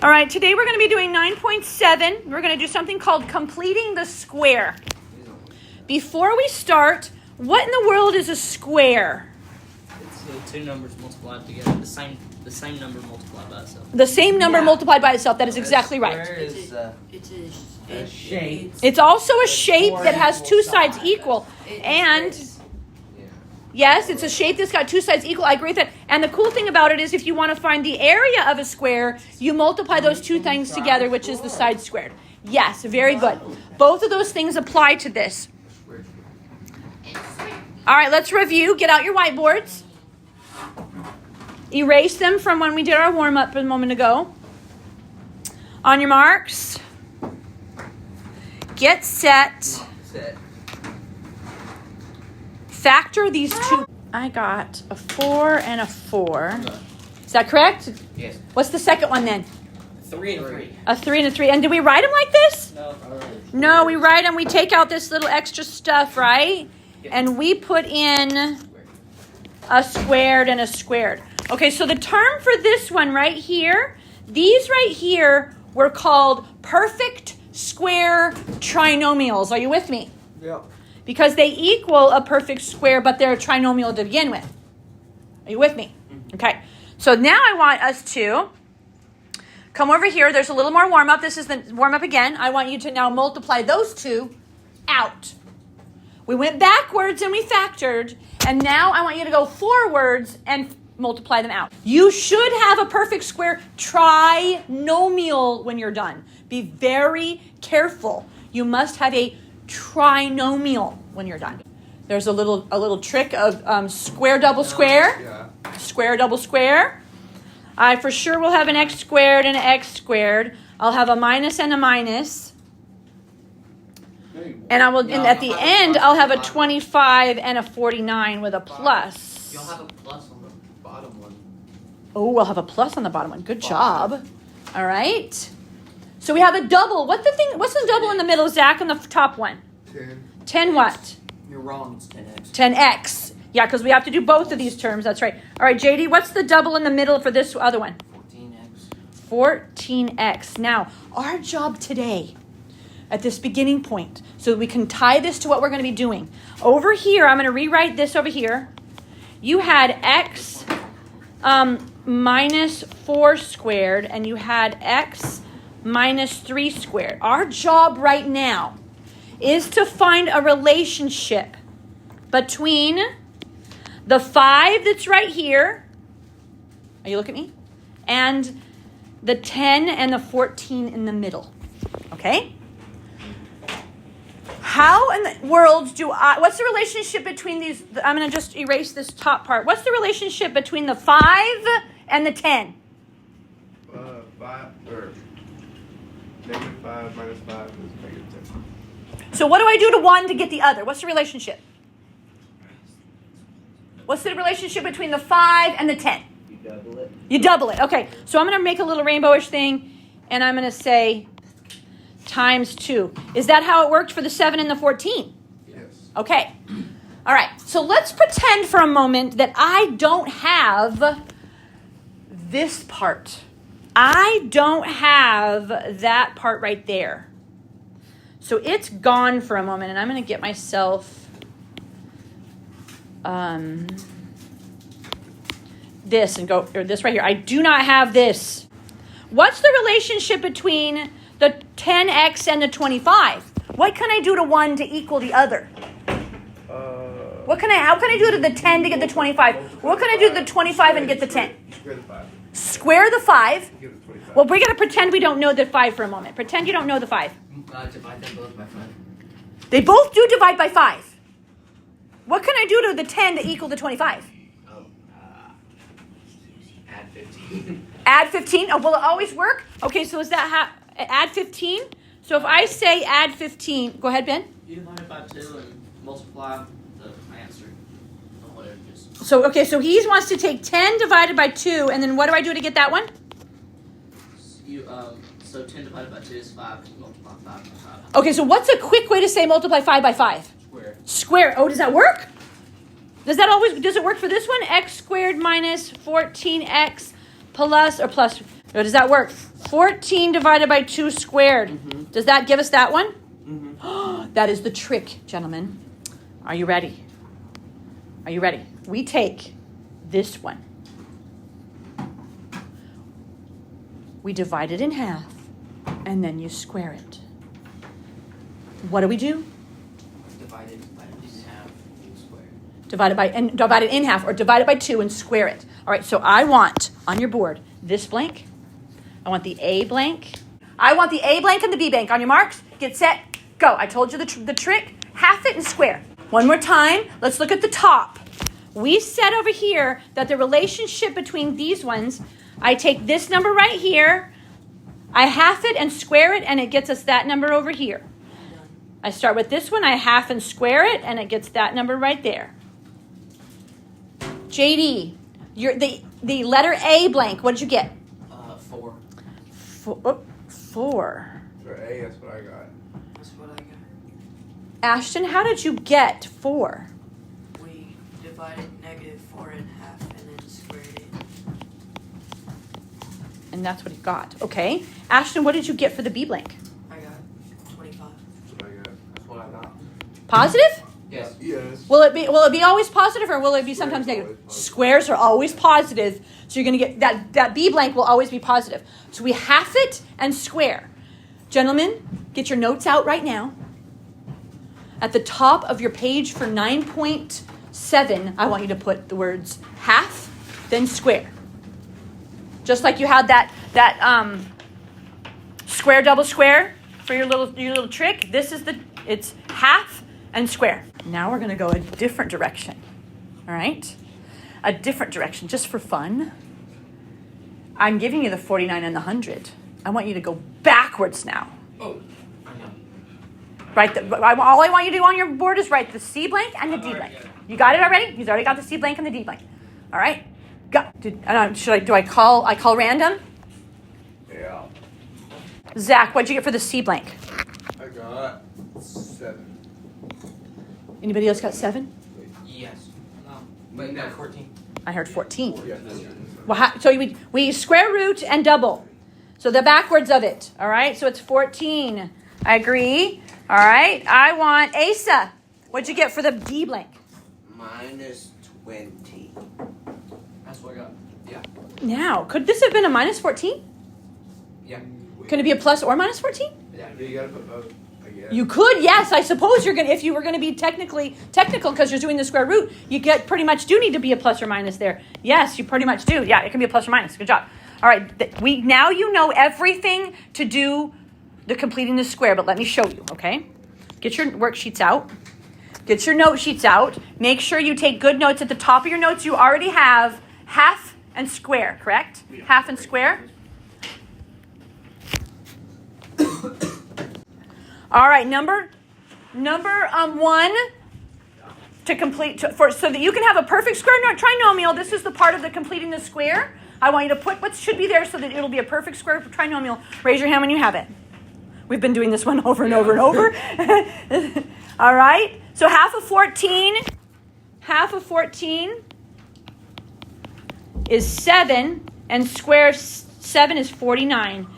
All right, today we're going to be doing 9.7. We're going to do something called completing the square. Before we start, what in the world is a square? It's two numbers multiplied together, the same number multiplied by itself. The same number multiplied by itself. That is exactly right. It's a shape. It's also a shape that has two sides equal. And yes, it's a shape that's got two sides equal. I agree with that. And the cool thing about it is if you want to find the area of a square, you multiply those two things together, which is the side squared. Yes, very good. Both of those things apply to this. All right, let's review. Get out your whiteboards. Erase them from when we did our warm-up a moment ago. On your marks. Get set. Factor these two. I got a 4 and a 4. Is that correct? Yes. What's the second one then? 3 and 3. A 3 and a 3. And do we write them like this? No. No, we write them. We take out this little extra stuff, right? And we put in a squared and a squared. Okay, so the term for this one right here, these right here were called perfect square trinomials. Are you with me? Yeah. Because they equal a perfect square, but they're a trinomial to begin with. Are you with me? Okay. So now I want us to come over here. There's a little more warm-up. This is the warm-up again. I want you to now multiply those two out. We went backwards and we factored, and now I want you to go forwards and multiply them out. You should have a perfect square trinomial when you're done. Be very careful. You must have a trinomial when you're done. There's a little trick of square double square. Square double square. I for sure will have an x squared and an x squared. I'll have a minus and a minus. And I will, and at the end, I'll have a 25 and a 49 with a plus. You'll have a plus on the bottom one. Oh, we'll have a plus on the bottom one. Good job. All right. So we have a double. What's the double in the middle, Zach, on the top one? 10. 10 what? You're wrong. It's 10x. 10x. Yeah, because we have to do both of these terms. That's right. All right, JD, what's the double in the middle for this other one? 14x. 14x. Now, our job today at this beginning point, so that we can tie this to what we're going to be doing. Over here, I'm going to rewrite this over here. You had x minus 4 squared, and you had x minus 3 squared. Our job right now is to find a relationship between the 5 that's right here. Are you looking at me? And the 10 and the 14 in the middle. Okay? How in the world what's the relationship between these? I'm going to just erase this top part. What's the relationship between the 5 and the 10? 5 or negative 5 minus 5 is negative 10. So what do I do to one to get the other? What's the relationship? What's the relationship between the 5 and the 10? You double it. You double it. Okay, so I'm going to make a little rainbowish thing, and I'm going to say times 2. Is that how it worked for the 7 and the 14? Yes. Okay. All right. So let's pretend for a moment that I don't have this part. I don't have that part right there. So it's gone for a moment, and I'm going to get myself this and go, or this right here. I do not have this. What's the relationship between the 10x and the 25? What can I do to one to equal the other? How can I do to the 10 to get the 25? What can I do to the 25 and get the 10? Square the 5. Square the 5. Give it 25. Well, we're going to pretend we don't know the 5 for a moment. Pretend you don't know the 5. Divide them both by 5. They both do divide by 5. What can I do to the 10 to equal the 25? Add 15. Add 15? Oh, will it always work? Okay, so is that add 15? So if I say add 15, go ahead, Ben. You divide it by 2 and multiply the answer. Or whatever it is. So he wants to take 10 divided by 2, and then what do I do to get that one? So 10 divided by 2 is 5. Multiply 5 by 5. Okay, so what's a quick way to say multiply 5 by 5? Square. Oh, does that work? Does it work for this one? X squared minus 14x plus How does that work? 14 divided by 2 squared. Mm-hmm. Does that give us that one? Mm-hmm. That is the trick, gentlemen. Are you ready? Are you ready? We take this one. We divide it in half, and then you square it. What do we do? Divided by half square. Divide it in half, or divide it by 2 and square it. All right, so I want, on your board, this blank. I want the A blank. I want the A blank and the B blank. On your marks, get set, go. I told you the trick. Half it and square. One more time. Let's look at the top. We said over here that the relationship between these ones, I take this number right here, I half it and square it, and it gets us that number over here. I start with this one, I half and square it, and it gets that number right there. JD, the letter A blank, what did you get? 4. 4. For A, that's what I got. That's what I got. Ashton, how did you get 4? We divided -4 in half and then squared it. And that's what he got. Okay. Ashton, what did you get for the B blank? I got 25. That's what I got. That's what I got. Positive? Yes. Yes. Will it be always positive, or will it be sometimes Squares negative? always positive. Squares are always positive, so you're going to get that B blank will always be positive. So we half it and square. Gentlemen, get your notes out right now. At the top of your page for 9.7, I want you to put the words half, then square. Just like you had that square double square for your little trick. It's half and square. Now we're going to go a different direction. All right? A different direction, just for fun. I'm giving you the 49 and the 100. I want you to go backwards now. Oh, I know. All I want you to do on your board is write the C blank and the D blank. You got it already? He's already got the C blank and the D blank. All right? Go. Do I call random? Yeah. Zach, what'd you get for the C blank? I got 7. Anybody else got 7? Yes. No. But no, 14. I heard 14. Yeah. Well, so we square root and double. So the backwards of it. All right? So it's 14. I agree. All right? I want Asa. What'd you get for the D blank? -20. That's what I got. Yeah. Now, could this have been a minus 14? Yeah. Could it be a plus or minus 14? Yeah. You gotta put both, I guess. You could, yes. I suppose if you were going to be technical because you're doing the square root, you pretty much do need to be a plus or minus there. Yes, you pretty much do. Yeah, it can be a plus or minus. Good job. All right, now you know everything to do the completing the square, but let me show you, okay? Get your worksheets out. Get your note sheets out. Make sure you take good notes. At the top of your notes, you already have half and square, correct? Half and square. All right, number 1 to complete so that you can have a perfect square trinomial. This is the part of the completing the square. I want you to put what should be there so that it'll be a perfect square trinomial. Raise your hand when you have it. We've been doing this one over and over and over. All right. So half of 14 is 7, and square 7 is 49.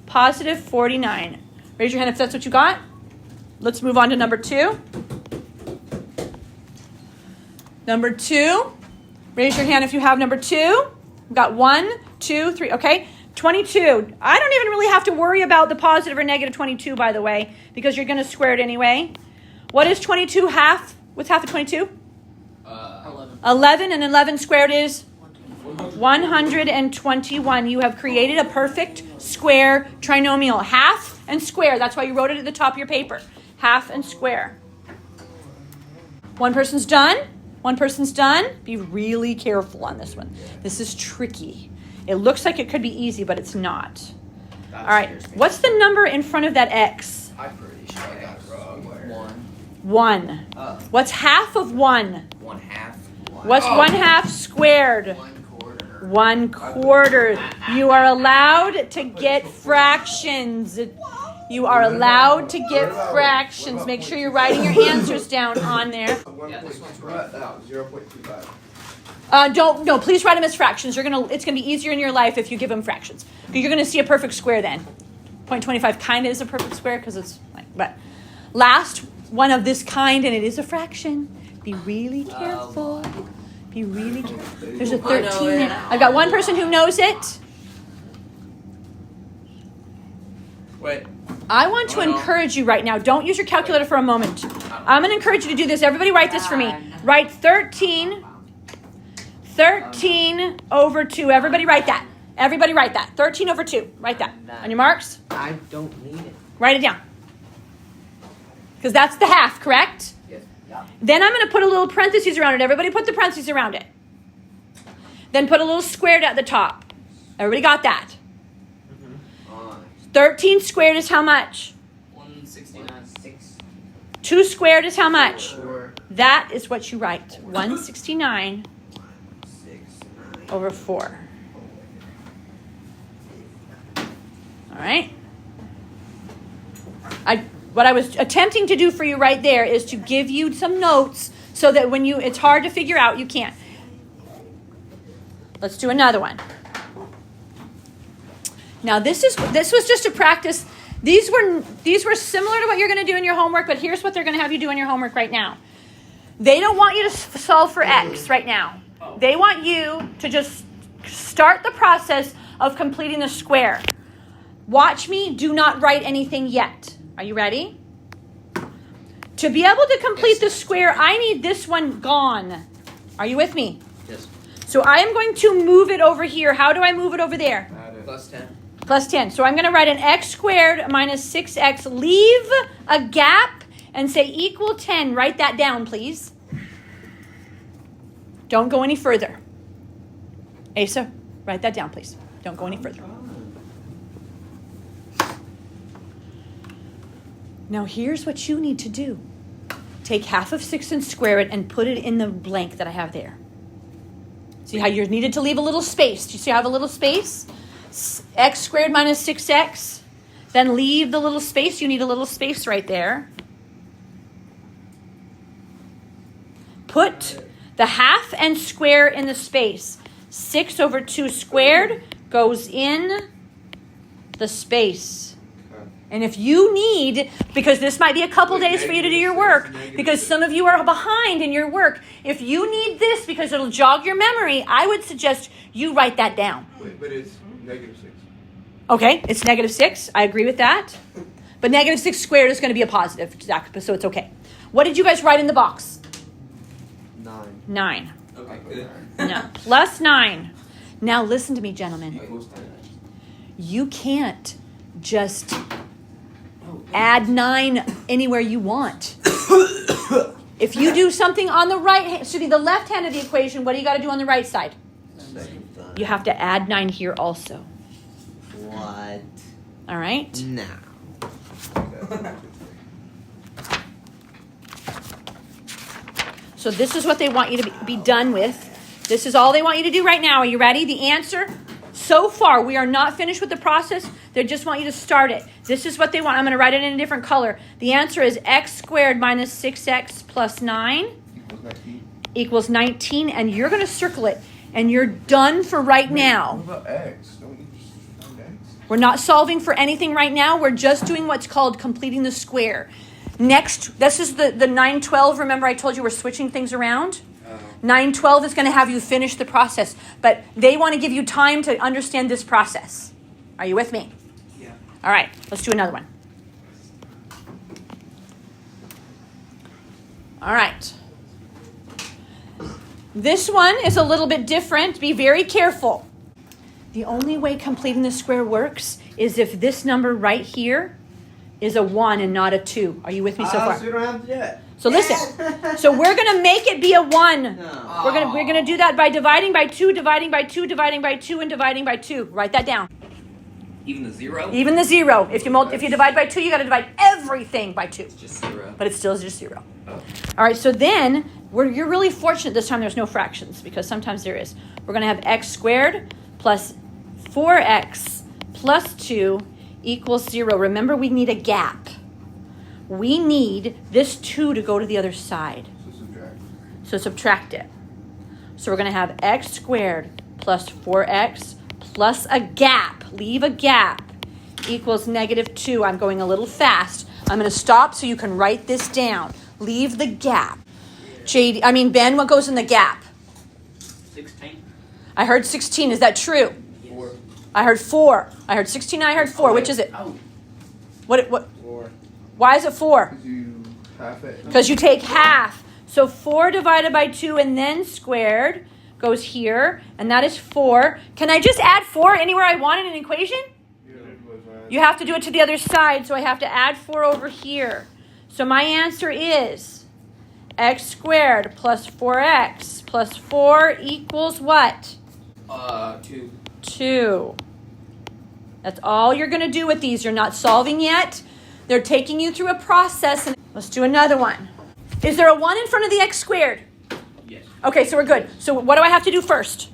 Positive 49. Raise your hand if that's what you got. Let's move on to number 2. Number 2. Raise your hand if you have number 2. We've got 1, 2, 3. Okay. 22. I don't even really have to worry about the positive or negative 22, by the way, because you're going to square it anyway. What is 22 half? What's half of 22? 11. 11, and 11 squared is 121. You have created a perfect square trinomial. Half and square. That's why you wrote it at the top of your paper. Half and square. One person's done. Be really careful on this one. This is tricky. It looks like it could be easy, but it's not. All right. What's the number in front of that X? I'm pretty sure I got it wrong. 1. What's half of 1? 1/2. What's 1/2 squared? 1/4. 1/4. You are allowed to get fractions. You are allowed to get fractions. Make sure you're writing your answers down on there. 0.25. No, please write them as fractions. It's gonna be easier in your life if you give them fractions. You're gonna see a perfect square then. 0.25 kind of is a perfect square because it's like, but last one of this kind, and it is a fraction. Be really careful. Be really careful. There's a 13 there. I've got one person who knows it. Wait. I want to encourage you right now. Don't use your calculator for a moment. I'm going to encourage you to do this. Everybody write this for me. Write 13 over 2. Everybody write that. Everybody write that. 13 over 2. Write that. On your marks? I don't need it. Write it down. Because that's the half, correct? Yes. Yeah. Then I'm going to put a little parentheses around it. Everybody put the parentheses around it. Then put a little squared at the top. Everybody got that? 13 squared is how much? 169. 6. 2 squared is how much? 4. That is what you write. 169 6. over 4. All right? What I was attempting to do for you right there is to give you some notes so that when it's hard to figure out, you can't. Let's do another one. Now this was just a practice. These were similar to what you're going to do in your homework, but here's what they're going to have you do in your homework right now. They don't want you to solve for x right now. They want you to just start the process of completing the square. Watch me. Do not write anything yet. Are you ready? To be able to complete the square, I need this one gone. Are you with me? Yes. So I am going to move it over here. How do I move it over there? Plus 10. Plus 10. So I'm going to write an x squared minus 6x. Leave a gap and say equal 10. Write that down, please. Don't go any further. Asa, write that down, please. Don't go any further. Now here's what you need to do. Take half of 6 and square it and put it in the blank that I have there. See how you're needed to leave a little space? Do you see I have a little space? X squared minus 6x. Then leave the little space. You need a little space right there. Put the half and square in the space. 6 over 2 squared goes in the space. And if you need, because this might be a couple days for you to do your work, because some of you are behind in your work, if you need this because it'll jog your memory, I would suggest you write that down. Wait, but it's -6. Okay, it's -6. I agree with that. But -6 squared is going to be a positive, so it's okay. What did you guys write in the box? 9. 9. Okay, good. No. Plus 9. Now listen to me, gentlemen. Equals 10. You can't just add 9 anywhere you want. If you do something on the right hand, should be the left hand of the equation, what do you got to do on the right side? You have to add 9 here also. What? All right? No. So this is what they want you to be done with. This is all they want you to do right now. Are you ready? The answer, so far, we are not finished with the process. They just want you to start it. This is what they want. I'm going to write it in a different color. The answer is x squared minus 6x plus 9 equals 19. And you're going to circle it. And you're done for right now. What about x? Don't you just find x? We're not solving for anything right now. We're just doing what's called completing the square. Next, this is the 912. Remember I told you we're switching things around? 912 is going to have you finish the process. But they want to give you time to understand this process. Are you with me? Yeah. All right, let's do another one. All right. This one is a little bit different. Be very careful. The only way completing the square works is if this number right here is a 1 and not a 2. Are you with me so far? So you don't have to do it. So listen. So we're going to make it be a 1. No. We're going to do that by dividing by 2, dividing by 2, dividing by 2, and dividing by 2. Write that down. Even the 0? Even the 0. If you divide by 2, you got to divide everything by 2. It's just 0. But it's still just 0. Oh. All right, so then you're really fortunate this time there's no fractions because sometimes there is. We're going to have x squared plus 4x plus 2 equals 0. Remember, we need a gap. We need this 2 to go to the other side. So subtract. So subtract it. So we're going to have x squared plus 4x plus a gap. Leave a gap equals -2. I'm going a little fast. I'm going to stop so you can write this down. Leave the gap. Ben, what goes in the gap? 16. I heard 16. Is that true? 4. I heard 4. I heard 16. I heard 4. Which is it? Oh. What? 4. Why is it 4? Because you half it. Because you take half. So 4 divided by 2 and then squared goes here. And that is 4. Can I just add 4 anywhere I want in an equation? You have to do it to the other side. So I have to add 4 over here. So my answer is x squared plus 4x plus 4 equals what? 2. 2. That's all you're going to do with these. You're not solving yet. They're taking you through a process. And let's do another one. Is there a 1 in front of the x squared? Yes. Okay, so we're good. So what do I have to do first?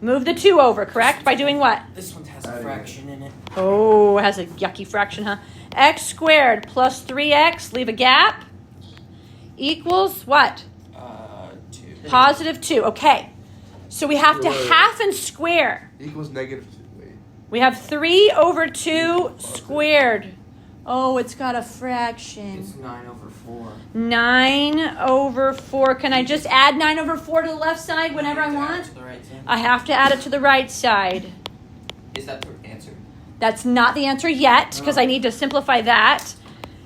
Move the 2 over, correct? By doing what? This one has a fraction in it. Oh, it has a yucky fraction, huh? X squared plus 3x, leave a gap, equals what? 2. Positive 2. Okay. So we have to Wait. half and square. Equals -2. Wait. We have 3 over 2 squared. Oh, it's got a fraction. It's 9 over 4. 9 over 4. Can I just add 9 over 4 to the left side whenever I Add want? to the right side. I have to add it to the right side. Is that the answer? That's not the answer yet because I need to simplify that.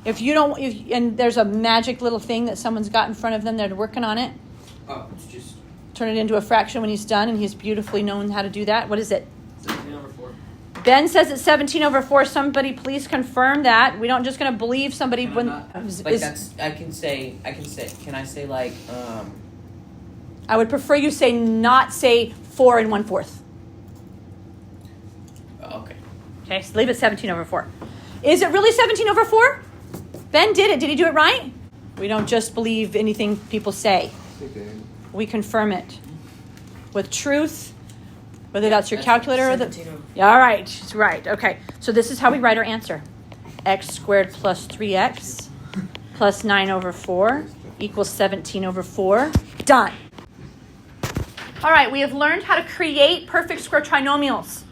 If you don't, and there's a magic little thing that someone's got in front of them, they're working on it. Oh, it's just... Turn it into a fraction when he's done, and he's beautifully known how to do that. What is it? 17 over 4. Ben says it's 17 over 4. Somebody please confirm that. We don't just going to believe somebody when... Like that's... I can say... Can I say like... I would prefer you not say 4 and 1/4. Okay. Okay, so leave it 17 over 4. Is it really 17 over 4? Ben did it. Did he do it right? We don't just believe anything people say. We confirm it with truth, whether that's your calculator or the... 17 over Yeah, all right. It's right. Okay. So this is how we write our answer. X squared plus 3x plus 9 over 4 equals 17 over 4. Done. All right. We have learned how to create perfect square trinomials.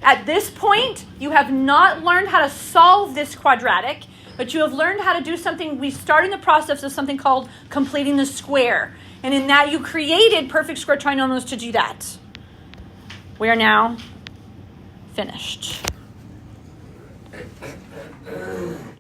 At this point, you have not learned how to solve this quadratic, but you have learned how to do something. We start in the process of something called completing the square. And in that, you created perfect square trinomials to do that. We are now finished.